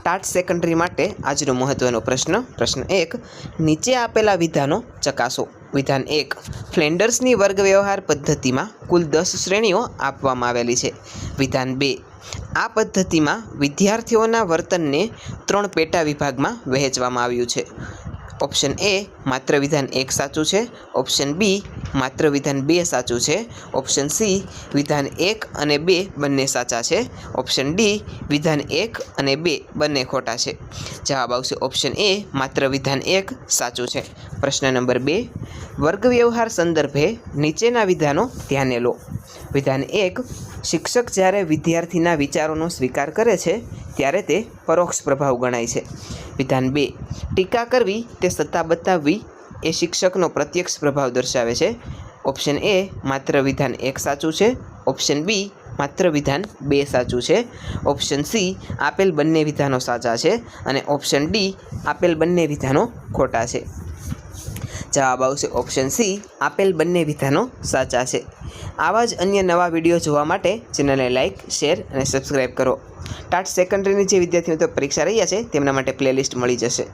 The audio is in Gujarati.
ટાટ સેકન્ડરી માટે આજનો મહત્વનો પ્રશ્ન પ્રશ્ન 1 નીચે આપેલા વિધાનો ચકાસો। વિધાન 1 ફ્લેન્ડર્સની વર્ગ વ્યવહાર પદ્ધતિમાં કુલ 10 શ્રેણીઓ આપવામાં આવેલી છે। વિધાન 2 આ પદ્ધતિમાં વિદ્યાર્થીઓના વર્તનને 3 પેટા વિભાગમાં વહેંચવામાં આવ્યું છે। ઓપ્શન એ માત્ર વિધાન 1 સાચું છે, ઓપ્શન બી માત્ર વિધાન 2 સાચું છે, ઓપ્શન સી વિધાન 1 અને 2 બંને સાચા છે, ઓપ્શન ડી વિધાન 1 અને 2 બંને ખોટા છે। જવાબ આવશે ઓપ્શન એ માત્ર વિધાન 1 સાચું છે। પ્રશ્ન નંબર 2 વર્ગ વ્યવહાર સંદર્ભે નીચેના વિધાનો ધ્યાને લો। વિધાન 1 શિક્ષક જ્યારે વિદ્યાર્થીના વિચારોનો સ્વીકાર કરે છે ત્યારે તે પરોક્ષ પ્રભાવ ગણાય છે। વિધાન 2 ટીકા કરવી તે સત્તા બતાવવી એ શિક્ષકનો પ્રત્યક્ષ પ્રભાવ દર્શાવે છે। ઓપ્શન એ માત્ર વિધાન 1 સાચું છે, ઓપ્શન બી માત્ર વિધાન 2 સાચું છે, ઓપ્શન સી આપેલ બંને વિધાનો સાચા છે અને ઓપ્શન ડી આપેલ બંને વિધાનો ખોટા છે। જવાબ આવશે ઓપ્શન સી આપેલ બંને વિધાનો સાચા છે। આવા જ અન્ય નવા વિડીયો જોવા માટે ચેનલને લાઇક, શેર અને સબસ્ક્રાઈબ કરો। ટાટ સેકન્ડરીની જે વિદ્યાર્થીઓ તો પરીક્ષા રહ્યા છે તેમના માટે પ્લેલિસ્ટ મળી જશે।